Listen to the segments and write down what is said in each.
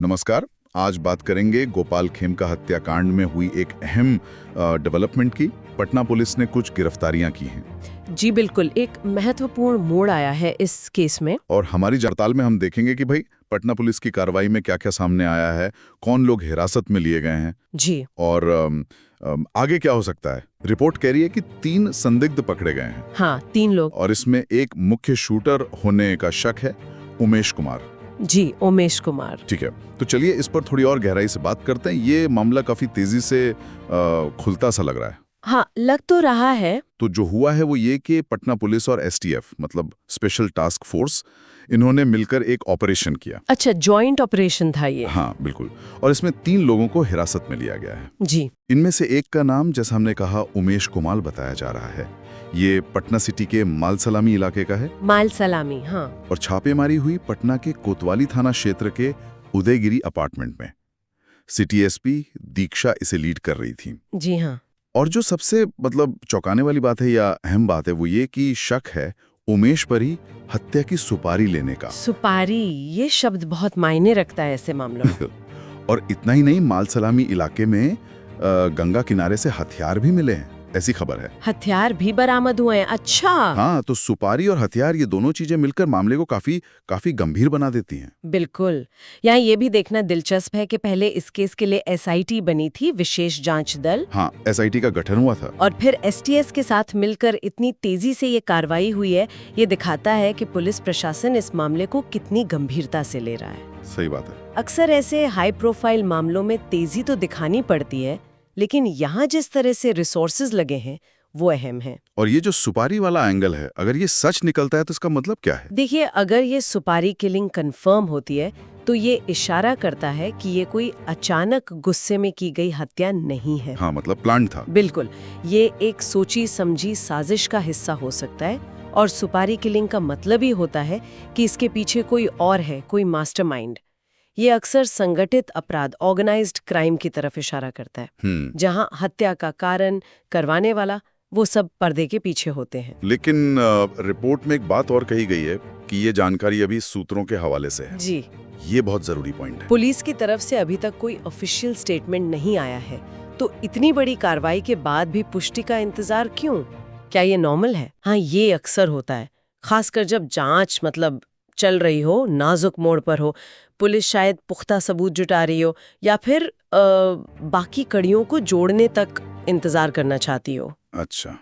नमस्कार। आज बात करेंगे गोपाल खेमका हत्याकांड में हुई एक अहम डेवलपमेंट की। पटना पुलिस ने कुछ गिरफ्तारियां की हैं। जी बिल्कुल, एक महत्वपूर्ण मोड़ आया है इस केस में। और हमारी हड़ताल में हम देखेंगे कि भाई पटना पुलिस की कार्रवाई में क्या क्या सामने आया है, कौन लोग हिरासत में लिए गए हैं जी और आगे क्या हो सकता है। रिपोर्ट कह रही है कि 3 संदिग्ध पकड़े गए हैं। हाँ, 3 लोग। और इसमें एक मुख्य शूटर होने का शक है, उमेश कुमार। जी, उमेश कुमार। ठीक है, तो चलिए इस पर थोड़ी और गहराई से बात करते हैं। ये मामला काफी तेजी से खुलता सा लग रहा है। हाँ, लग तो रहा है। तो जो हुआ है वो ये कि पटना पुलिस और एसटीएफ मतलब स्पेशल टास्क फोर्स, इन्होंने मिलकर एक ऑपरेशन किया। अच्छा, जॉइंट ऑपरेशन था ये। हाँ बिल्कुल। और इसमें 3 लोगों को हिरासत में लिया गया है। जी। इनमें से एक का नाम, जैसा हमने कहा, उमेश कुमार बताया जा रहा है। ये पटना सिटी के मालसलामी इलाके का है। मालसलामी, हाँ। और छापेमारी हुई पटना के कोतवाली थाना क्षेत्र के उदयगिरी अपार्टमेंट में। सिटी एसपी दीक्षा इसे लीड कर रही थी। जी हाँ। और जो सबसे चौंकाने वाली बात है या अहम बात है वो ये कि शक है उमेश पर ही हत्या की सुपारी लेने का। सुपारी, ये शब्द बहुत मायने रखता है ऐसे मामलों में। और इतना ही नहीं, मालसलामी इलाके में गंगा किनारे से हथियार भी मिले हैं, ऐसी खबर है। हथियार भी बरामद हुए हैं? अच्छा। हाँ, तो सुपारी और हथियार, ये दोनों चीजें मिलकर मामले को काफी गंभीर बना देती हैं। बिल्कुल। यहाँ ये भी देखना दिलचस्प है कि पहले इस केस के लिए एसआईटी बनी थी, विशेष जांच दल। हाँ, एसआईटी का गठन हुआ था। और फिर एसटीएस के साथ मिलकर इतनी तेजी से ये कार्रवाई हुई है। ये दिखाता है कि पुलिस प्रशासन इस मामले को कितनी गंभीरता से ले रहा है। सही बात है। अक्सर ऐसे हाई प्रोफाइल मामलों में तेजी तो दिखानी पड़ती है, लेकिन यहाँ जिस तरह से रिसोर्सेज लगे हैं वो अहम है। और ये जो सुपारी वाला एंगल है, अगर ये सच निकलता है तो इसका मतलब क्या है? देखिए, अगर ये सुपारी किलिंग कंफर्म होती है तो ये इशारा करता है कि ये कोई अचानक गुस्से में की गई हत्या नहीं है। हाँ, मतलब प्लान था। बिल्कुल, ये एक सोची समझी साजिश का हिस्सा हो सकता है। और सुपारी किलिंग का मतलब ही होता है कि इसके पीछे कोई और है, कोई मास्टरमाइंड। ये अक्सर संगठित अपराध, ऑर्गेनाइज्ड क्राइम की तरफ इशारा करता है, जहां हत्या का कारण, करवाने वाला, वो सब पर्दे के पीछे होते हैं। लेकिन रिपोर्ट में एक बात और कही गई है कि ये जानकारी अभी सूत्रों के हवाले से है। जी, ये बहुत जरूरी पॉइंट है। पुलिस की तरफ से अभी तक कोई ऑफिशियल स्टेटमेंट नहीं आया है, तो इतनी बड़ी कार्रवाई के बाद भी पुष्टि का इंतजार क्यों? क्या ये नॉर्मल है? हाँ, ये अक्सर होता है, खासकर जब जांच चल रही हो, नाजुक मोड़ पर हो, पुलिस शायद पुख्ता सबूत जुटा रही हो, या फिर बाकी कड़ियों को जोड़ने तक इंतजार करना चाहती हो। अच्छा।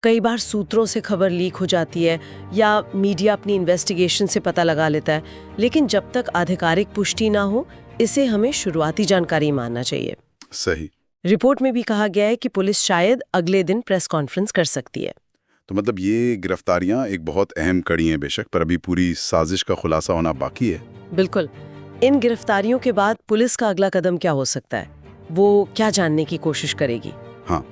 कई बार सूत्रों से खबर लीक हो जाती है या मीडिया अपनी इन्वेस्टिगेशन से पता लगा लेता है, लेकिन जब तक आधिकारिक पुष्टि ना हो, इसे हमें शुरुआती जानकारी मानना चाहिए। सही। रिपोर्ट में भी कहा गया है कि पुलिस शायद अगले दिन प्रेस कॉन्फ्रेंस कर सकती है। तो मतलब ये गिरफ्तारियां एक बहुत अहम कड़ी हैं बेशक, पर अभी पूरी साजिश का खुलासा होना बाकी है। बिल्कुल। इन गिरफ्तारियों के बाद पुलिस का अगला कदम क्या हो सकता है, वो क्या जानने की कोशिश करेगी? हाँ,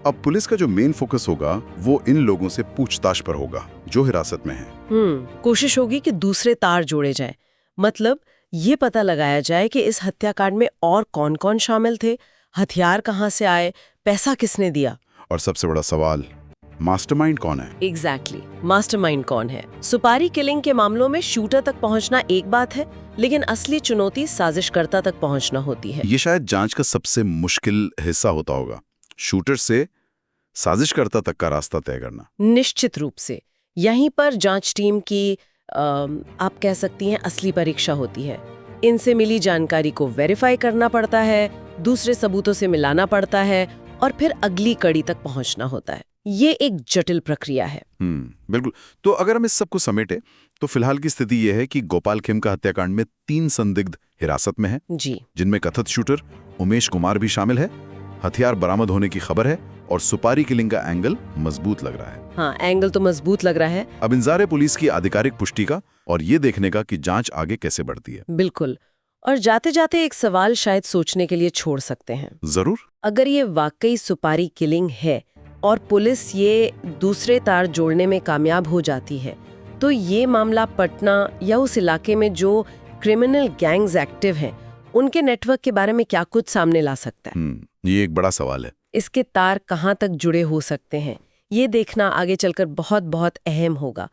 अब पुलिस का जो मेन फोकस होगा वो इन लोगों से पूछताछ पर होगा जो हिरासत में हैं। कोशिश होगी कि दूसरे तार जोड़े जाएं। मतलब ये पता लगाया जाए कि इस हत्याकांड में और कौन-कौन शामिल थे, हथियार कहाँ से आए, पैसा किसने दिया। और सबसे बड़ा सवाल, मास्टरमाइंड कौन है? एग्जैक्टली, मास्टरमाइंड कौन है? सुपारी किलिंग के मामलों में शूटर तक पहुंचना एक बात है, लेकिन असली चुनौती साजिशकर्ता तक पहुंचना होती है। ये शायद जांच का सबसे मुश्किल हिस्सा होता होगा, शूटर से साजिशकर्ता तक का रास्ता तय करना। निश्चित रूप से यहीं पर जांच टीम की आप कह सकती हैं असली परीक्षा होती है। इनसे मिली जानकारी को वेरीफाई करना पड़ता है, दूसरे सबूतों से मिलाना पड़ता है और फिर अगली कड़ी तक पहुंचना होता है। ये एक जटिल प्रक्रिया है। बिल्कुल। तो अगर हम इस सब को समेटे तो फिलहाल की स्थिति यह है कि गोपाल खेमका हत्याकांड में 3 संदिग्ध हिरासत में हैं, जी, जिनमें कथित शूटर उमेश कुमार भी शामिल है। हथियार बरामद होने की खबर है और सुपारी किलिंग का एंगल मजबूत लग रहा है। हाँ, एंगल तो मजबूत लग रहा है। अब इंतजार है पुलिस की आधिकारिक पुष्टि का और ये देखने का कि जांच आगे कैसे बढ़ती है। बिल्कुल। और जाते जाते एक सवाल शायद सोचने के लिए छोड़ सकते हैं। जरूर। अगर ये वाकई सुपारी किलिंग है और पुलिस ये दूसरे तार जोड़ने में कामयाब हो जाती है, तो ये मामला पटना या उस इलाके में जो क्रिमिनल गैंग्स एक्टिव हैं, उनके नेटवर्क के बारे में क्या कुछ सामने ला सकता है? ये एक बड़ा सवाल है। इसके तार कहाँ तक जुड़े हो सकते हैं, ये देखना आगे चलकर बहुत बहुत अहम होगा।